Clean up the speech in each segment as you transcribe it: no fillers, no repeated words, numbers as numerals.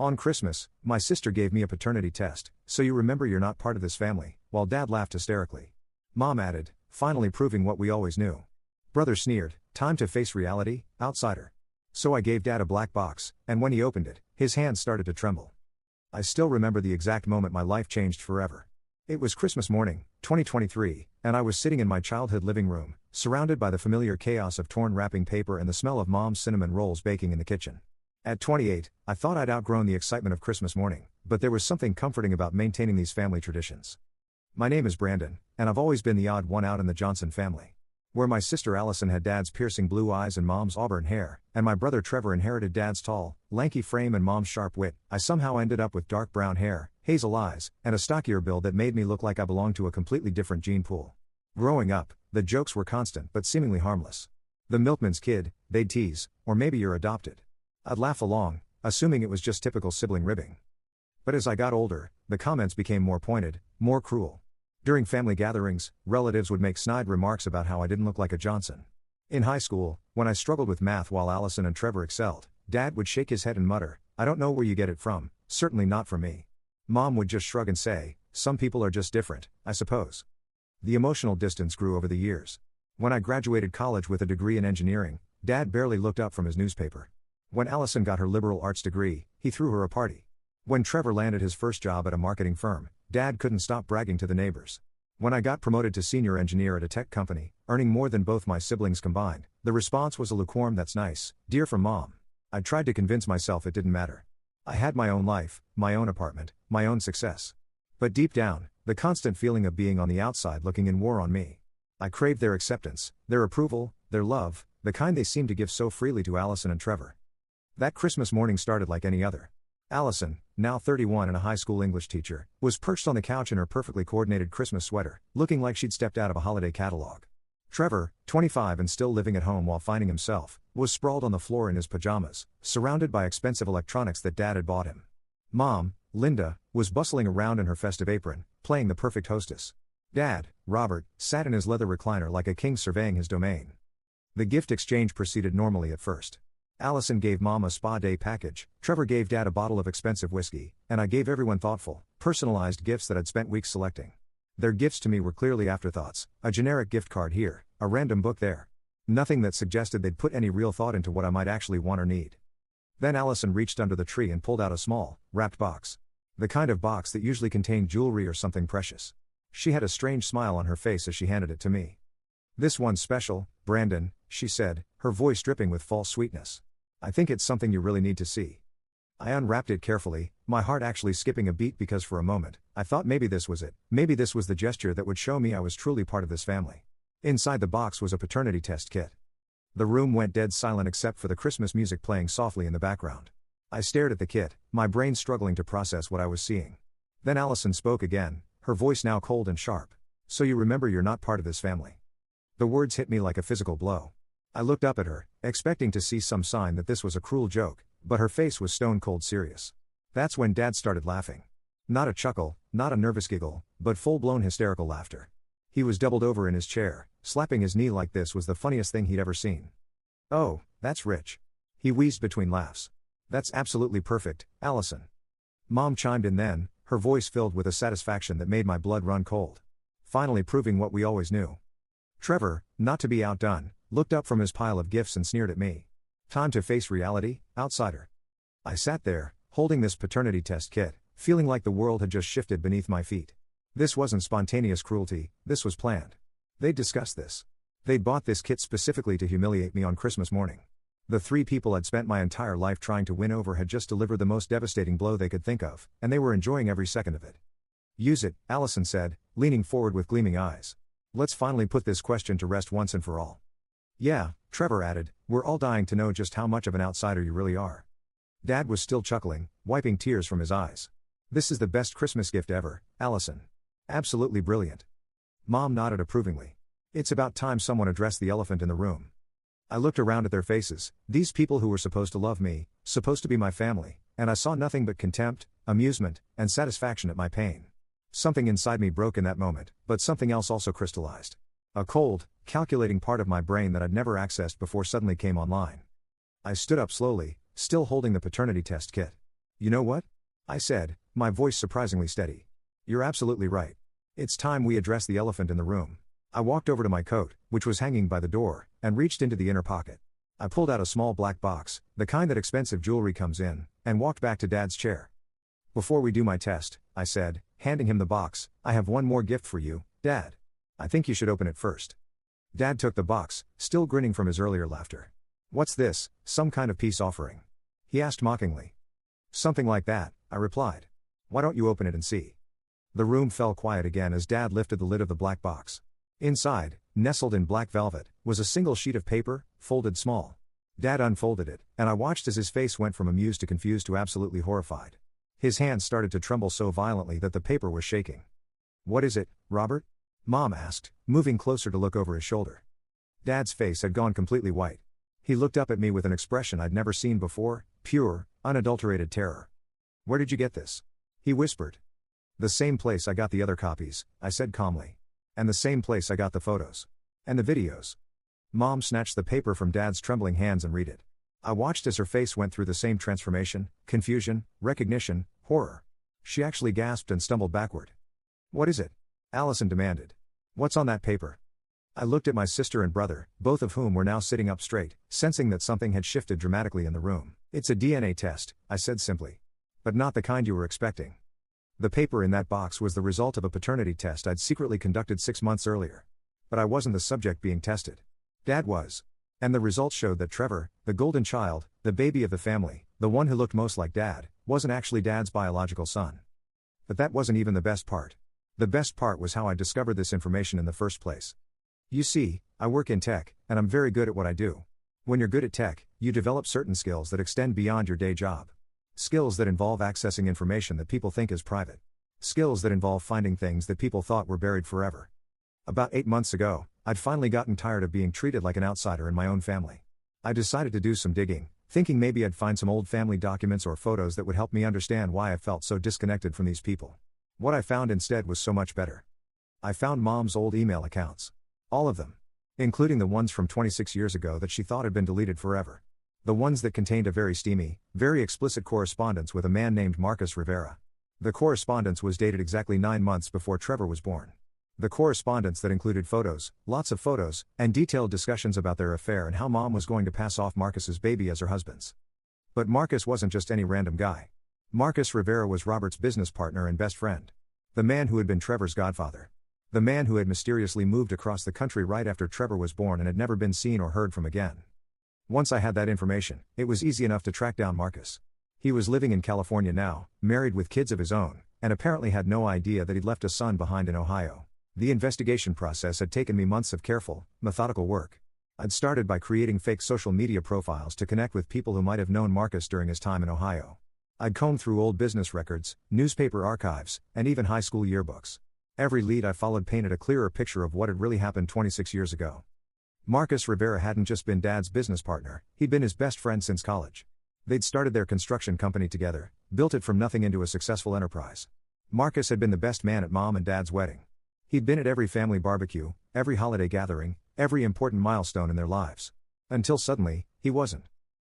On Christmas, my sister gave me a paternity test, so you remember you're not part of this family, while Dad laughed hysterically. Mom added, finally proving what we always knew. Brother sneered, time to face reality, outsider. So I gave Dad a black box, and when he opened it, his hands started to tremble. I still remember the exact moment my life changed forever. It was Christmas morning, 2023, and I was sitting in my childhood living room, surrounded by the familiar chaos of torn wrapping paper and the smell of Mom's cinnamon rolls baking in the kitchen. At 28, I thought I'd outgrown the excitement of Christmas morning, but there was something comforting about maintaining these family traditions. My name is Brandon, and I've always been the odd one out in the Johnson family. Where my sister Allison had Dad's piercing blue eyes and Mom's auburn hair, and my brother Trevor inherited Dad's tall, lanky frame and Mom's sharp wit, I somehow ended up with dark brown hair, hazel eyes, and a stockier build that made me look like I belonged to a completely different gene pool. Growing up, the jokes were constant but seemingly harmless. The milkman's kid, they'd tease, or maybe you're adopted. I'd laugh along, assuming it was just typical sibling ribbing. But as I got older, the comments became more pointed, more cruel. During family gatherings, relatives would make snide remarks about how I didn't look like a Johnson. In high school, when I struggled with math while Allison and Trevor excelled, Dad would shake his head and mutter, I don't know where you get it from, certainly not from me. Mom would just shrug and say, some people are just different, I suppose. The emotional distance grew over the years. When I graduated college with a degree in engineering, Dad barely looked up from his newspaper. When Allison got her liberal arts degree, he threw her a party. When Trevor landed his first job at a marketing firm, Dad couldn't stop bragging to the neighbors. When I got promoted to senior engineer at a tech company, earning more than both my siblings combined, the response was a lukewarm "that's nice, dear" from Mom. I tried to convince myself it didn't matter. I had my own life, my own apartment, my own success. But deep down, the constant feeling of being on the outside looking in wore on me. I craved their acceptance, their approval, their love, the kind they seemed to give so freely to Allison and Trevor. That Christmas morning started like any other. Allison, now 31 and a high school English teacher, was perched on the couch in her perfectly coordinated Christmas sweater, looking like she'd stepped out of a holiday catalog. Trevor, 25 and still living at home while finding himself, was sprawled on the floor in his pajamas, surrounded by expensive electronics that Dad had bought him. Mom, Linda, was bustling around in her festive apron, playing the perfect hostess. Dad, Robert, sat in his leather recliner like a king surveying his domain. The gift exchange proceeded normally at first. Allison gave Mom a spa day package, Trevor gave Dad a bottle of expensive whiskey, and I gave everyone thoughtful, personalized gifts that I'd spent weeks selecting. Their gifts to me were clearly afterthoughts, a generic gift card here, a random book there. Nothing that suggested they'd put any real thought into what I might actually want or need. Then Allison reached under the tree and pulled out a small, wrapped box. The kind of box that usually contained jewelry or something precious. She had a strange smile on her face as she handed it to me. This one's special, Brandon, she said, her voice dripping with false sweetness. I think it's something you really need to see. I unwrapped it carefully, my heart actually skipping a beat because for a moment, I thought maybe this was it, maybe this was the gesture that would show me I was truly part of this family. Inside the box was a paternity test kit. The room went dead silent except for the Christmas music playing softly in the background. I stared at the kit, my brain struggling to process what I was seeing. Then Allison spoke again, her voice now cold and sharp. So you remember you're not part of this family. The words hit me like a physical blow. I looked up at her, expecting to see some sign that this was a cruel joke, but her face was stone cold serious. That's when Dad started laughing. Not a chuckle, not a nervous giggle, but full-blown hysterical laughter. He was doubled over in his chair, slapping his knee like this was the funniest thing he'd ever seen. Oh, that's rich. He wheezed between laughs. That's absolutely perfect, Allison. Mom chimed in then, her voice filled with a satisfaction that made my blood run cold. Finally proving what we always knew. Trevor, not to be outdone, looked up from his pile of gifts and sneered at me. Time to face reality, outsider. I sat there, holding this paternity test kit, feeling like the world had just shifted beneath my feet. This wasn't spontaneous cruelty, this was planned. They'd discussed this. They'd bought this kit specifically to humiliate me on Christmas morning. The three people I'd spent my entire life trying to win over had just delivered the most devastating blow they could think of, and they were enjoying every second of it. Use it, Allison said, leaning forward with gleaming eyes. Let's finally put this question to rest once and for all. Yeah, Trevor added, we're all dying to know just how much of an outsider you really are. Dad was still chuckling, wiping tears from his eyes. This is the best Christmas gift ever, Allison. Absolutely brilliant. Mom nodded approvingly. It's about time someone addressed the elephant in the room. I looked around at their faces, these people who were supposed to love me, supposed to be my family, and I saw nothing but contempt, amusement, and satisfaction at my pain. Something inside me broke in that moment, but something else also crystallized. A cold, calculating part of my brain that I'd never accessed before suddenly came online. I stood up slowly, still holding the paternity test kit. You know what? I said, my voice surprisingly steady. You're absolutely right. It's time we address the elephant in the room. I walked over to my coat, which was hanging by the door, and reached into the inner pocket. I pulled out a small black box, the kind that expensive jewelry comes in, and walked back to Dad's chair. Before we do my test, I said, handing him the box, I have one more gift for you, Dad. I think you should open it first. Dad took the box, still grinning from his earlier laughter. What's this, some kind of peace offering? He asked mockingly. Something like that, I replied. Why don't you open it and see? The room fell quiet again as Dad lifted the lid of the black box. Inside, nestled in black velvet, was a single sheet of paper, folded small. Dad unfolded it, and I watched as his face went from amused to confused to absolutely horrified. His hands started to tremble so violently that the paper was shaking. What is it, Robert? Mom asked, moving closer to look over his shoulder. Dad's face had gone completely white. He looked up at me with an expression I'd never seen before, pure, unadulterated terror. Where did you get this? He whispered. The same place I got the other copies, I said calmly. And the same place I got the photos. And the videos. Mom snatched the paper from Dad's trembling hands and read it. I watched as her face went through the same transformation, confusion, recognition, horror. She actually gasped and stumbled backward. What is it? Allison demanded. What's on that paper? I looked at my sister and brother, both of whom were now sitting up straight, sensing that something had shifted dramatically in the room. It's a DNA test, I said simply. But not the kind you were expecting. The paper in that box was the result of a paternity test I'd secretly conducted 6 months earlier. But I wasn't the subject being tested. Dad was. And the results showed that Trevor, the golden child, the baby of the family, the one who looked most like Dad, wasn't actually Dad's biological son. But that wasn't even the best part. The best part was how I discovered this information in the first place. You see, I work in tech, and I'm very good at what I do. When you're good at tech, you develop certain skills that extend beyond your day job. Skills that involve accessing information that people think is private. Skills that involve finding things that people thought were buried forever. About 8 months ago, I'd finally gotten tired of being treated like an outsider in my own family. I decided to do some digging, thinking maybe I'd find some old family documents or photos that would help me understand why I felt so disconnected from these people. What I found instead was so much better. I found Mom's old email accounts. All of them. Including the ones from 26 years ago that she thought had been deleted forever. The ones that contained a very steamy, very explicit correspondence with a man named Marcus Rivera. The correspondence was dated exactly 9 months before Trevor was born. The correspondence that included photos, lots of photos, and detailed discussions about their affair and how Mom was going to pass off Marcus's baby as her husband's. But Marcus wasn't just any random guy. Marcus Rivera was Robert's business partner and best friend. The man who had been Trevor's godfather. The man who had mysteriously moved across the country right after Trevor was born and had never been seen or heard from again. Once I had that information, it was easy enough to track down Marcus. He was living in California now, married with kids of his own, and apparently had no idea that he'd left a son behind in Ohio. The investigation process had taken me months of careful, methodical work. I'd started by creating fake social media profiles to connect with people who might have known Marcus during his time in Ohio. I'd combed through old business records, newspaper archives, and even high school yearbooks. Every lead I followed painted a clearer picture of what had really happened 26 years ago. Marcus Rivera hadn't just been Dad's business partner, he'd been his best friend since college. They'd started their construction company together, built it from nothing into a successful enterprise. Marcus had been the best man at Mom and Dad's wedding. He'd been at every family barbecue, every holiday gathering, every important milestone in their lives. Until suddenly, he wasn't.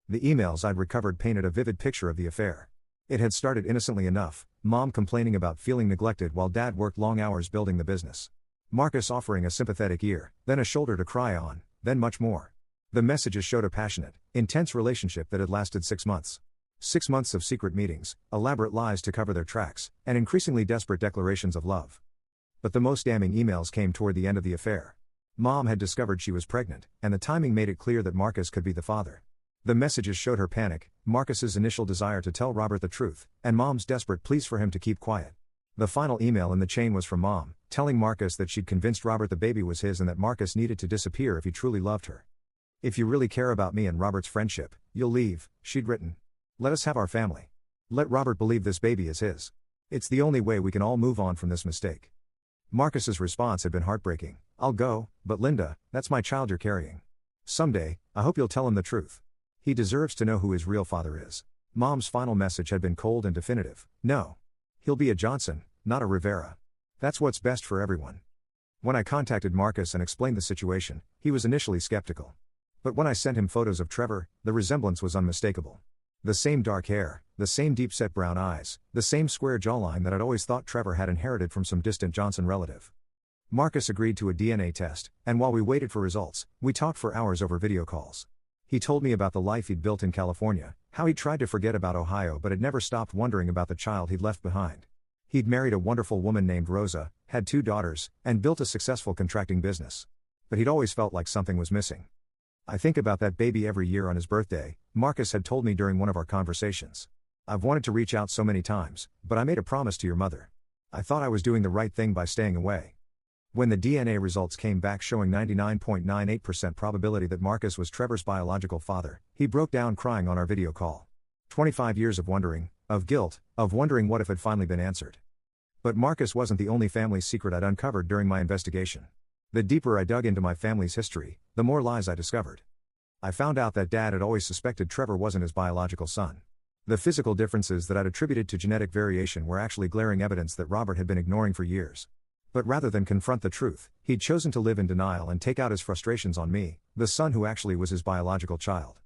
The emails I'd recovered painted a vivid picture of the affair. It had started innocently enough, Mom complaining about feeling neglected while Dad worked long hours building the business. Marcus offering a sympathetic ear, then a shoulder to cry on, then much more. The messages showed a passionate, intense relationship that had lasted 6 months. 6 months of secret meetings, elaborate lies to cover their tracks, and increasingly desperate declarations of love. But the most damning emails came toward the end of the affair. Mom had discovered she was pregnant, and the timing made it clear that Marcus could be the father. The messages showed her panic, Marcus's initial desire to tell Robert the truth, and Mom's desperate pleas for him to keep quiet. The final email in the chain was from Mom, telling Marcus that she'd convinced Robert the baby was his and that Marcus needed to disappear if he truly loved her. If you really care about me and Robert's friendship, you'll leave, she'd written. Let us have our family. Let Robert believe this baby is his. It's the only way we can all move on from this mistake. Marcus's response had been heartbreaking. I'll go, but Linda, that's my child you're carrying. Someday, I hope you'll tell him the truth. He deserves to know who his real father is. Mom's final message had been cold and definitive. No. He'll be a Johnson, not a Rivera. That's what's best for everyone. When I contacted Marcus and explained the situation, he was initially skeptical. But when I sent him photos of Trevor, the resemblance was unmistakable. The same dark hair, the same deep-set brown eyes, the same square jawline that I'd always thought Trevor had inherited from some distant Johnson relative. Marcus agreed to a DNA test, and while we waited for results, we talked for hours over video calls. He told me about the life he'd built in California, how he'd tried to forget about Ohio but had never stopped wondering about the child he'd left behind. He'd married a wonderful woman named Rosa, had 2 daughters, and built a successful contracting business. But he'd always felt like something was missing. "I think about that baby every year on his birthday," Marcus had told me during one of our conversations. "I've wanted to reach out so many times, but I made a promise to your mother. I thought I was doing the right thing by staying away." When the DNA results came back showing 99.98% probability that Marcus was Trevor's biological father, he broke down crying on our video call. 25 years of wondering, of guilt, of wondering what if had finally been answered. But Marcus wasn't the only family secret I'd uncovered during my investigation. The deeper I dug into my family's history, the more lies I discovered. I found out that Dad had always suspected Trevor wasn't his biological son. The physical differences that I'd attributed to genetic variation were actually glaring evidence that Robert had been ignoring for years. But rather than confront the truth, he'd chosen to live in denial and take out his frustrations on me, the son who actually was his biological child.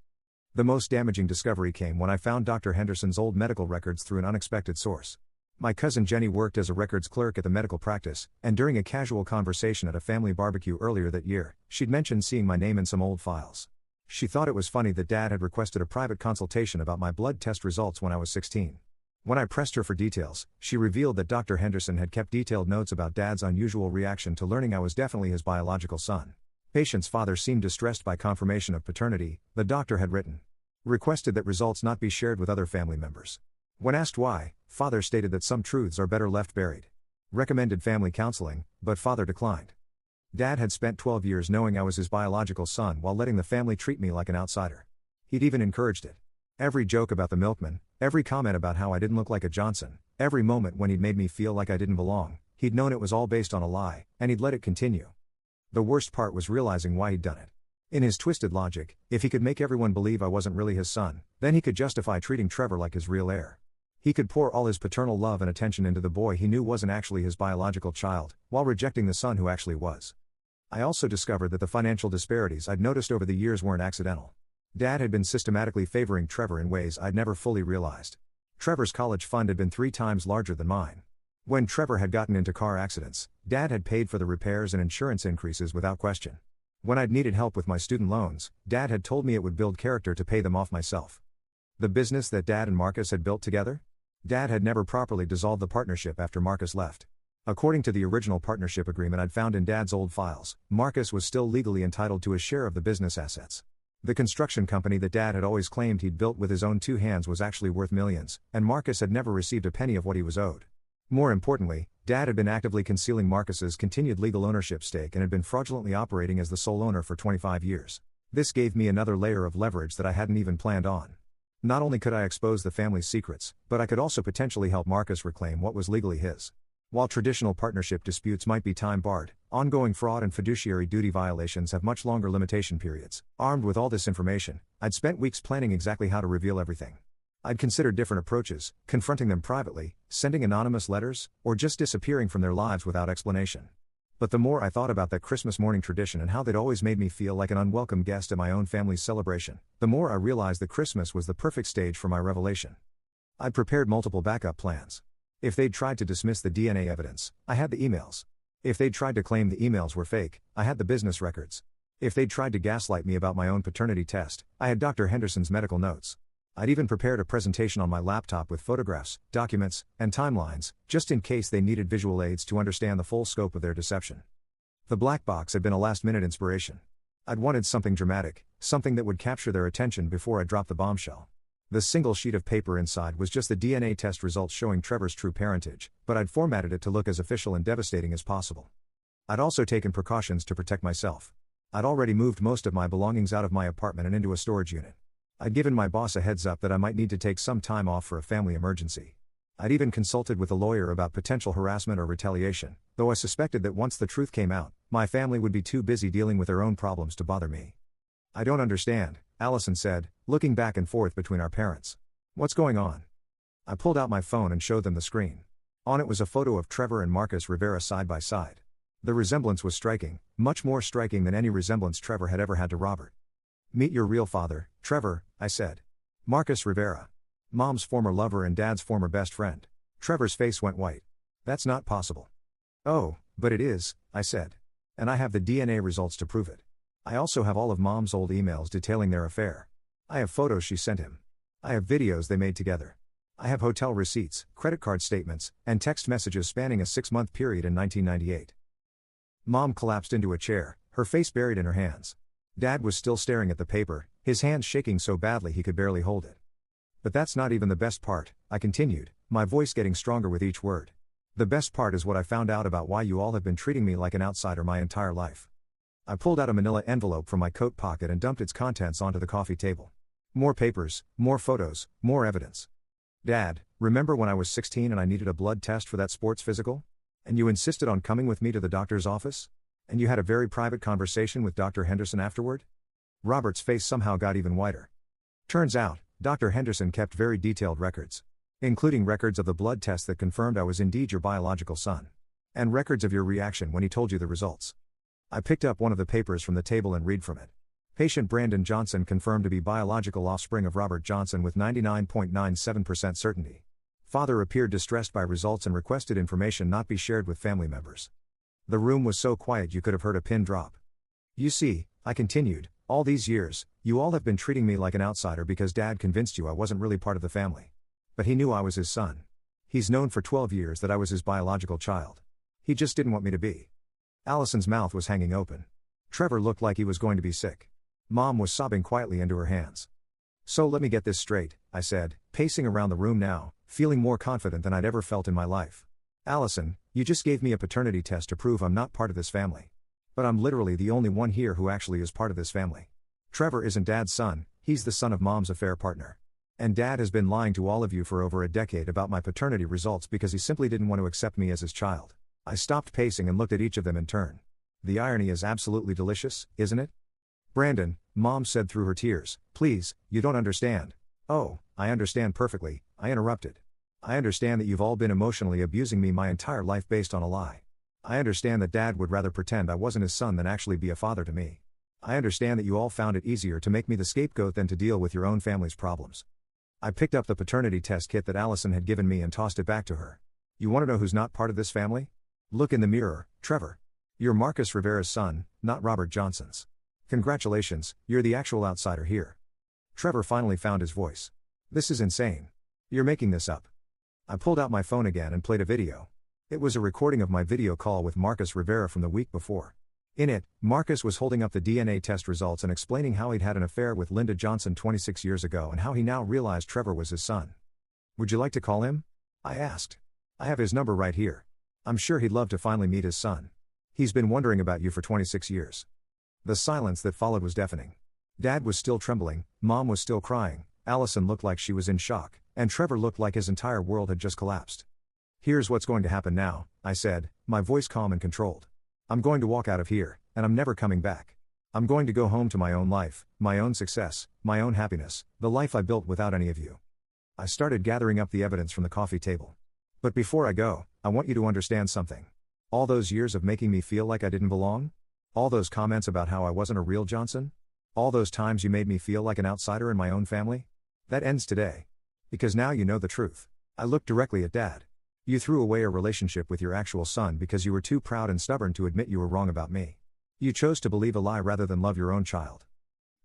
The most damaging discovery came when I found Dr. Henderson's old medical records through an unexpected source. My cousin Jenny worked as a records clerk at the medical practice, and during a casual conversation at a family barbecue earlier that year, she'd mentioned seeing my name in some old files. She thought it was funny that Dad had requested a private consultation about my blood test results when I was 16. When I pressed her for details, she revealed that Dr. Henderson had kept detailed notes about Dad's unusual reaction to learning I was definitely his biological son. Patient's father seemed distressed by confirmation of paternity, the doctor had written. Requested that results not be shared with other family members. When asked why, father stated that some truths are better left buried. Recommended family counseling, but father declined. Dad had spent 12 years knowing I was his biological son while letting the family treat me like an outsider. He'd even encouraged it. Every joke about the milkman, every comment about how I didn't look like a Johnson, every moment when he'd made me feel like I didn't belong, he'd known it was all based on a lie, and he'd let it continue. The worst part was realizing why he'd done it. In his twisted logic, if he could make everyone believe I wasn't really his son, then he could justify treating Trevor like his real heir. He could pour all his paternal love and attention into the boy he knew wasn't actually his biological child, while rejecting the son who actually was. I also discovered that the financial disparities I'd noticed over the years weren't accidental. Dad had been systematically favoring Trevor in ways I'd never fully realized. Trevor's college fund had been 3 times larger than mine. When Trevor had gotten into car accidents, Dad had paid for the repairs and insurance increases without question. When I'd needed help with my student loans, Dad had told me it would build character to pay them off myself. The business that Dad and Marcus had built together? Dad had never properly dissolved the partnership after Marcus left. According to the original partnership agreement I'd found in Dad's old files, Marcus was still legally entitled to a share of the business assets. The construction company that Dad had always claimed he'd built with his own 2 hands was actually worth millions, and Marcus had never received a penny of what he was owed. More importantly, Dad had been actively concealing Marcus's continued legal ownership stake and had been fraudulently operating as the sole owner for 25 years. This gave me another layer of leverage that I hadn't even planned on. Not only could I expose the family's secrets, but I could also potentially help Marcus reclaim what was legally his. While traditional partnership disputes might be time-barred, ongoing fraud and fiduciary duty violations have much longer limitation periods. Armed with all this information, I'd spent weeks planning exactly how to reveal everything. I'd considered different approaches, confronting them privately, sending anonymous letters, or just disappearing from their lives without explanation. But the more I thought about that Christmas morning tradition and how they'd always made me feel like an unwelcome guest at my own family's celebration, the more I realized that Christmas was the perfect stage for my revelation. I'd prepared multiple backup plans. If they'd tried to dismiss the DNA evidence, I had the emails. If they'd tried to claim the emails were fake, I had the business records. If they'd tried to gaslight me about my own paternity test, I had Dr. Henderson's medical notes. I'd even prepared a presentation on my laptop with photographs, documents, and timelines, just in case they needed visual aids to understand the full scope of their deception. The black box had been a last-minute inspiration. I'd wanted something dramatic, something that would capture their attention before I dropped the bombshell. The single sheet of paper inside was just the DNA test results showing Trevor's true parentage, but I'd formatted it to look as official and devastating as possible. I'd also taken precautions to protect myself. I'd already moved most of my belongings out of my apartment and into a storage unit. I'd given my boss a heads up that I might need to take some time off for a family emergency. I'd even consulted with a lawyer about potential harassment or retaliation, though I suspected that once the truth came out, my family would be too busy dealing with their own problems to bother me. "I don't understand," Allison said, looking back and forth between our parents. "What's going on?" I pulled out my phone and showed them the screen. On it was a photo of Trevor and Marcus Rivera side by side. The resemblance was striking, much more striking than any resemblance Trevor had ever had to Robert. "Meet your real father, Trevor," I said. Marcus Rivera. Mom's former lover and Dad's former best friend. Trevor's face went white. That's not possible. Oh, but it is, I said. And I have the DNA results to prove it. I also have all of Mom's old emails detailing their affair. I have photos she sent him. I have videos they made together. I have hotel receipts, credit card statements, and text messages spanning a 6-month period in 1998. Mom collapsed into a chair, her face buried in her hands. Dad was still staring at the paper, his hands shaking so badly he could barely hold it. But that's not even the best part, I continued, my voice getting stronger with each word. The best part is what I found out about why you all have been treating me like an outsider my entire life. I pulled out a manila envelope from my coat pocket and dumped its contents onto the coffee table. More papers, more photos, more evidence. Dad, remember when I was 16 and I needed a blood test for that sports physical? And you insisted on coming with me to the doctor's office? And you had a very private conversation with Dr. Henderson afterward? Robert's face somehow got even whiter. Turns out, Dr. Henderson kept very detailed records. Including records of the blood test that confirmed I was indeed your biological son. And records of your reaction when he told you the results. I picked up one of the papers from the table and read from it. Patient Brandon Johnson confirmed to be biological offspring of Robert Johnson with 99.97% certainty. Father appeared distressed by results and requested information not be shared with family members. The room was so quiet you could have heard a pin drop. You see, I continued, all these years, you all have been treating me like an outsider because Dad convinced you I wasn't really part of the family. But he knew I was his son. He's known for 12 years that I was his biological child. He just didn't want me to be. Allison's mouth was hanging open. Trevor looked like he was going to be sick. Mom was sobbing quietly into her hands. So let me get this straight, I said, pacing around the room now, feeling more confident than I'd ever felt in my life. Allison, you just gave me a paternity test to prove I'm not part of this family. But I'm literally the only one here who actually is part of this family. Trevor isn't Dad's son, he's the son of Mom's affair partner. And Dad has been lying to all of you for over a decade about my paternity results because he simply didn't want to accept me as his child. I stopped pacing and looked at each of them in turn. The irony is absolutely delicious, isn't it? Brandon, Mom said through her tears, please, you don't understand. Oh, I understand perfectly, I interrupted. I understand that you've all been emotionally abusing me my entire life based on a lie. I understand that Dad would rather pretend I wasn't his son than actually be a father to me. I understand that you all found it easier to make me the scapegoat than to deal with your own family's problems. I picked up the paternity test kit that Allison had given me and tossed it back to her. You want to know who's not part of this family? Look in the mirror, Trevor. You're Marcus Rivera's son, not Robert Johnson's. Congratulations, you're the actual outsider here. Trevor finally found his voice. This is insane. You're making this up. I pulled out my phone again and played a video. It was a recording of my video call with Marcus Rivera from the week before. In it, Marcus was holding up the DNA test results and explaining how he'd had an affair with Linda Johnson 26 years ago and how he now realized Trevor was his son. Would you like to call him? I asked. I have his number right here. I'm sure he'd love to finally meet his son. He's been wondering about you for 26 years. The silence that followed was deafening. Dad was still trembling, Mom was still crying, Allison looked like she was in shock, and Trevor looked like his entire world had just collapsed. Here's what's going to happen now, I said, my voice calm and controlled. I'm going to walk out of here, and I'm never coming back. I'm going to go home to my own life, my own success, my own happiness, the life I built without any of you. I started gathering up the evidence from the coffee table. But before I go, I want you to understand something. All those years of making me feel like I didn't belong? All those comments about how I wasn't a real Johnson? All those times you made me feel like an outsider in my own family? That ends today. Because now you know the truth. I looked directly at Dad. You threw away a relationship with your actual son because you were too proud and stubborn to admit you were wrong about me. You chose to believe a lie rather than love your own child.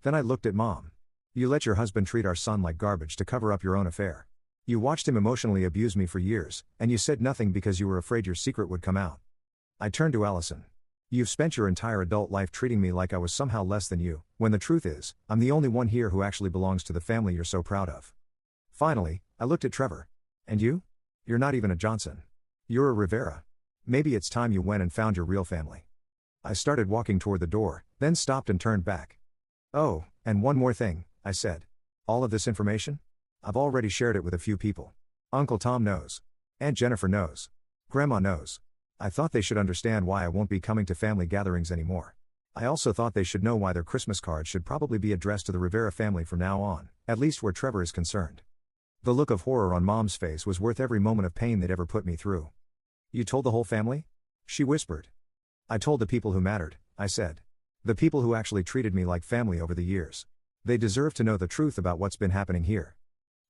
Then I looked at Mom. You let your husband treat our son like garbage to cover up your own affair. You watched him emotionally abuse me for years, and you said nothing because you were afraid your secret would come out. I turned to Allison. You've spent your entire adult life treating me like I was somehow less than you, when the truth is, I'm the only one here who actually belongs to the family you're so proud of. Finally, I looked at Trevor. And you? You're not even a Johnson. You're a Rivera. Maybe it's time you went and found your real family. I started walking toward the door, then stopped and turned back. Oh, and one more thing, I said. All of this information? I've already shared it with a few people. Uncle Tom knows. Aunt Jennifer knows. Grandma knows. I thought they should understand why I won't be coming to family gatherings anymore. I also thought they should know why their Christmas cards should probably be addressed to the Rivera family from now on, at least where Trevor is concerned. The look of horror on Mom's face was worth every moment of pain they'd ever put me through. You told the whole family? She whispered. I told the people who mattered, I said. The people who actually treated me like family over the years. They deserve to know the truth about what's been happening here.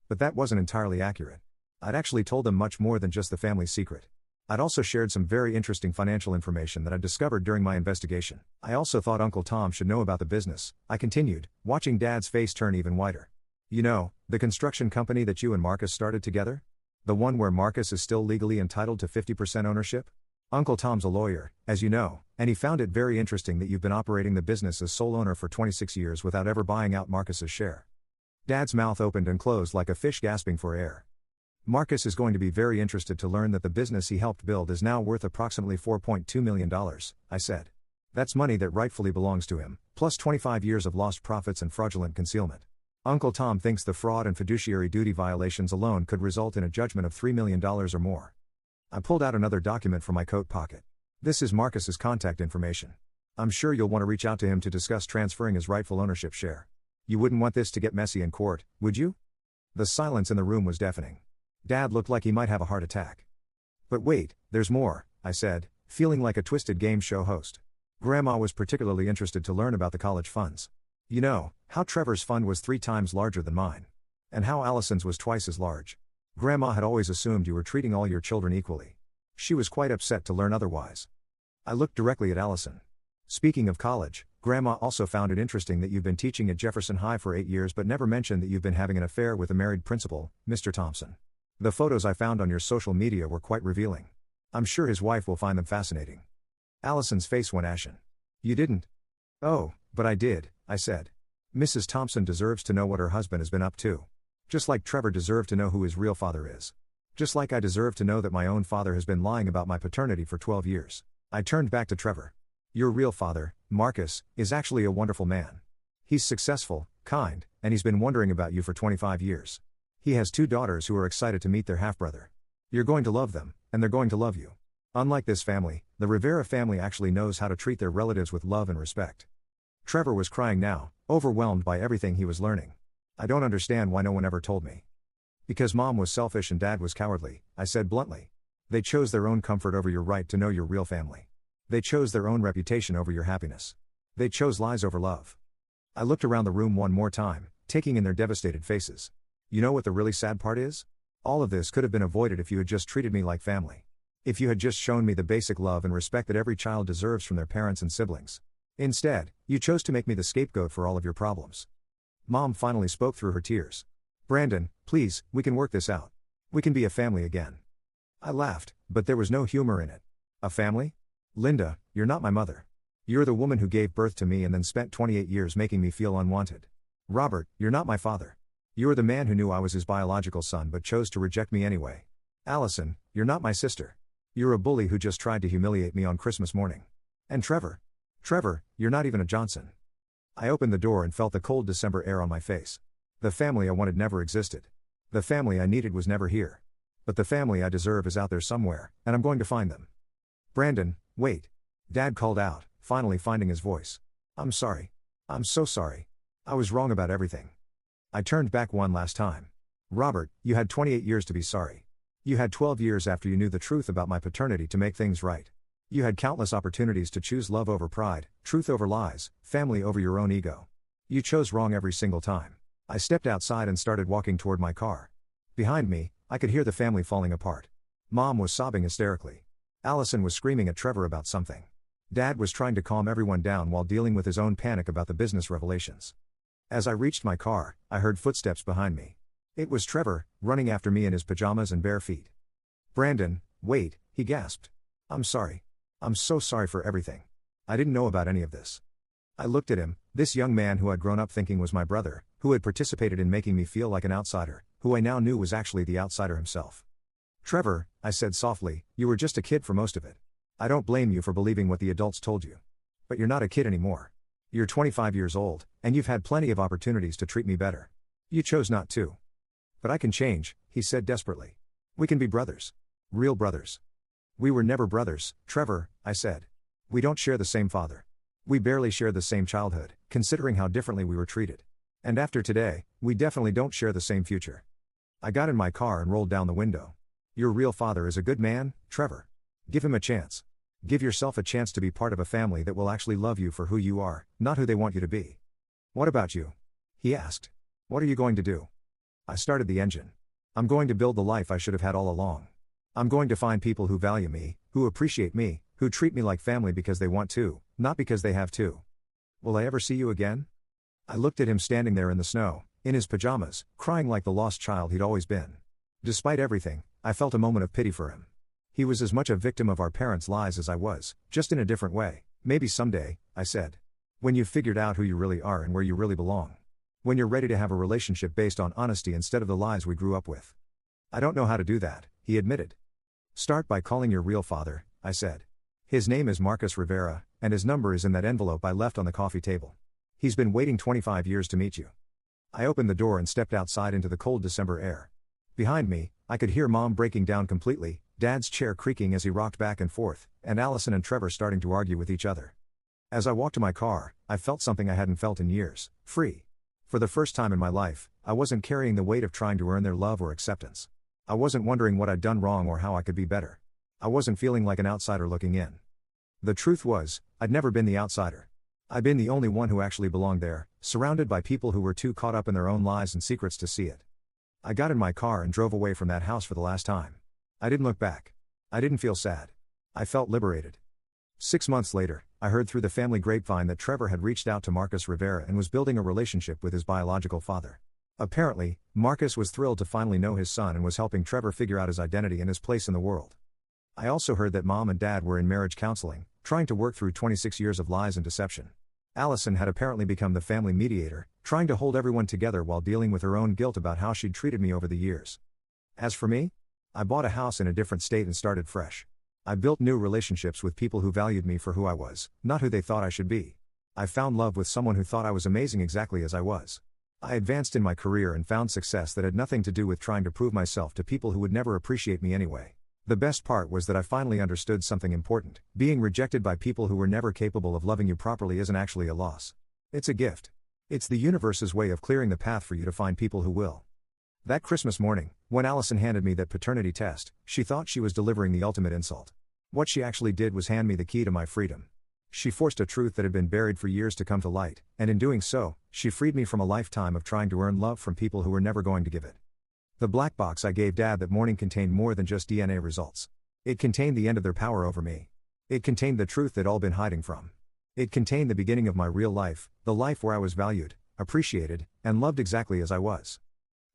But that wasn't entirely accurate. I'd actually told them much more than just the family's secret. I'd also shared some very interesting financial information that I discovered during my investigation. I also thought Uncle Tom should know about the business, I continued, watching Dad's face turn even whiter. You know, the construction company that you and Marcus started together? The one where Marcus is still legally entitled to 50% ownership? Uncle Tom's a lawyer, as you know, and he found it very interesting that you've been operating the business as sole owner for 26 years without ever buying out Marcus's share. Dad's mouth opened and closed like a fish gasping for air. Marcus is going to be very interested to learn that the business he helped build is now worth approximately $4.2 million, I said. That's money that rightfully belongs to him, plus 25 years of lost profits and fraudulent concealment. Uncle Tom thinks the fraud and fiduciary duty violations alone could result in a judgment of $3 million or more. I pulled out another document from my coat pocket. This is Marcus's contact information. I'm sure you'll want to reach out to him to discuss transferring his rightful ownership share. You wouldn't want this to get messy in court, would you? The silence in the room was deafening. Dad looked like he might have a heart attack. But wait, there's more, I said, feeling like a twisted game show host. Grandma was particularly interested to learn about the college funds. You know, how Trevor's fund was 3 times larger than mine. And how Allison's was twice as large. Grandma had always assumed you were treating all your children equally. She was quite upset to learn otherwise. I looked directly at Allison. Speaking of college, Grandma also found it interesting that you've been teaching at Jefferson High for 8 years but never mentioned that you've been having an affair with a married principal, Mr. Thompson. The photos I found on your social media were quite revealing. I'm sure his wife will find them fascinating. Allison's face went ashen. You didn't? Oh, but I did, I said. Mrs. Thompson deserves to know what her husband has been up to. Just like Trevor deserved to know who his real father is. Just like I deserve to know that my own father has been lying about my paternity for 12 years. I turned back to Trevor. Your real father, Marcus, is actually a wonderful man. He's successful, kind, and he's been wondering about you for 25 years. He has 2 daughters who are excited to meet their half-brother. You're going to love them, and they're going to love you. Unlike this family, the Rivera family actually knows how to treat their relatives with love and respect. Trevor was crying now, overwhelmed by everything he was learning. I don't understand why no one ever told me. Because Mom was selfish and Dad was cowardly, I said bluntly. They chose their own comfort over your right to know your real family. They chose their own reputation over your happiness. They chose lies over love. I looked around the room one more time, taking in their devastated faces. You know what the really sad part is? All of this could have been avoided if you had just treated me like family. If you had just shown me the basic love and respect that every child deserves from their parents and siblings. Instead, you chose to make me the scapegoat for all of your problems. Mom finally spoke through her tears. Brandon, please, we can work this out. We can be a family again. I laughed, but there was no humor in it. A family? Linda, you're not my mother. You're the woman who gave birth to me and then spent 28 years making me feel unwanted. Robert, you're not my father. You're the man who knew I was his biological son but chose to reject me anyway. Allison, you're not my sister. You're a bully who just tried to humiliate me on Christmas morning. And Trevor, you're not even a Johnson. I opened the door and felt the cold December air on my face. The family I wanted never existed. The family I needed was never here. But the family I deserve is out there somewhere, and I'm going to find them. Brandon, wait. Dad called out, finally finding his voice. I'm sorry. I'm so sorry. I was wrong about everything. I turned back one last time. Robert, you had 28 years to be sorry. You had 12 years after you knew the truth about my paternity to make things right. You had countless opportunities to choose love over pride, truth over lies, family over your own ego. You chose wrong every single time. I stepped outside and started walking toward my car. Behind me, I could hear the family falling apart. Mom was sobbing hysterically. Allison was screaming at Trevor about something. Dad was trying to calm everyone down while dealing with his own panic about the business revelations. As I reached my car, I heard footsteps behind me. It was Trevor, running after me in his pajamas and bare feet. Brandon, wait, he gasped. I'm sorry. I'm so sorry for everything. I didn't know about any of this. I looked at him, this young man who I'd grown up thinking was my brother, who had participated in making me feel like an outsider, who I now knew was actually the outsider himself. Trevor, I said softly, you were just a kid for most of it. I don't blame you for believing what the adults told you. But you're not a kid anymore. You're 25 years old, and you've had plenty of opportunities to treat me better. You chose not to. But I can change, he said desperately. We can be brothers. Real brothers. We were never brothers, Trevor, I said. We don't share the same father. We barely share the same childhood, considering how differently we were treated. And after today, we definitely don't share the same future. I got in my car and rolled down the window. Your real father is a good man, Trevor. Give him a chance. Give yourself a chance to be part of a family that will actually love you for who you are, not who they want you to be. What about you? He asked. What are you going to do? I started the engine. I'm going to build the life I should have had all along. I'm going to find people who value me, who appreciate me, who treat me like family because they want to, not because they have to. Will I ever see you again? I looked at him standing there in the snow, in his pajamas, crying like the lost child he'd always been. Despite everything, I felt a moment of pity for him. He was as much a victim of our parents' lies as I was, just in a different way. Maybe someday, I said. When you've figured out who you really are and where you really belong. When you're ready to have a relationship based on honesty instead of the lies we grew up with. I don't know how to do that, he admitted. Start by calling your real father, I said. His name is Marcus Rivera, and his number is in that envelope I left on the coffee table. He's been waiting 25 years to meet you. I opened the door and stepped outside into the cold December air. Behind me, I could hear Mom breaking down completely, Dad's chair creaking as he rocked back and forth, and Allison and Trevor starting to argue with each other. As I walked to my car, I felt something I hadn't felt in years, free. For the first time in my life, I wasn't carrying the weight of trying to earn their love or acceptance. I wasn't wondering what I'd done wrong or how I could be better. I wasn't feeling like an outsider looking in. The truth was, I'd never been the outsider. I'd been the only one who actually belonged there, surrounded by people who were too caught up in their own lies and secrets to see it. I got in my car and drove away from that house for the last time. I didn't look back. I didn't feel sad. I felt liberated. 6 months later, I heard through the family grapevine that Trevor had reached out to Marcus Rivera and was building a relationship with his biological father. Apparently, Marcus was thrilled to finally know his son and was helping Trevor figure out his identity and his place in the world. I also heard that Mom and Dad were in marriage counseling, trying to work through 26 years of lies and deception. Allison had apparently become the family mediator, trying to hold everyone together while dealing with her own guilt about how she'd treated me over the years. As for me, I bought a house in a different state and started fresh. I built new relationships with people who valued me for who I was, not who they thought I should be. I found love with someone who thought I was amazing exactly as I was. I advanced in my career and found success that had nothing to do with trying to prove myself to people who would never appreciate me anyway. The best part was that I finally understood something important. Being rejected by people who were never capable of loving you properly isn't actually a loss. It's a gift. It's the universe's way of clearing the path for you to find people who will. That Christmas morning, when Allison handed me that paternity test, she thought she was delivering the ultimate insult. What she actually did was hand me the key to my freedom. She forced a truth that had been buried for years to come to light, and in doing so, she freed me from a lifetime of trying to earn love from people who were never going to give it. The black box I gave Dad that morning contained more than just DNA results. It contained the end of their power over me. It contained the truth they'd all been hiding from. It contained the beginning of my real life, the life where I was valued, appreciated, and loved exactly as I was.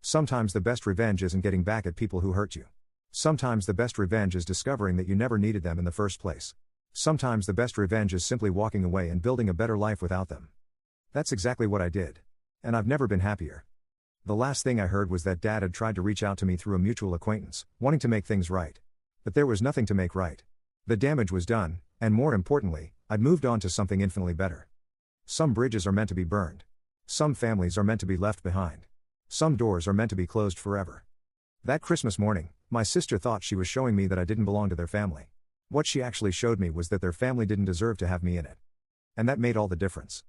Sometimes the best revenge isn't getting back at people who hurt you. Sometimes the best revenge is discovering that you never needed them in the first place. Sometimes the best revenge is simply walking away and building a better life without them. That's exactly what I did. And I've never been happier. The last thing I heard was that Dad had tried to reach out to me through a mutual acquaintance, wanting to make things right. But there was nothing to make right. The damage was done, and more importantly, I'd moved on to something infinitely better. Some bridges are meant to be burned. Some families are meant to be left behind. Some doors are meant to be closed forever. That Christmas morning, my sister thought she was showing me that I didn't belong to their family. What she actually showed me was that their family didn't deserve to have me in it. And that made all the difference.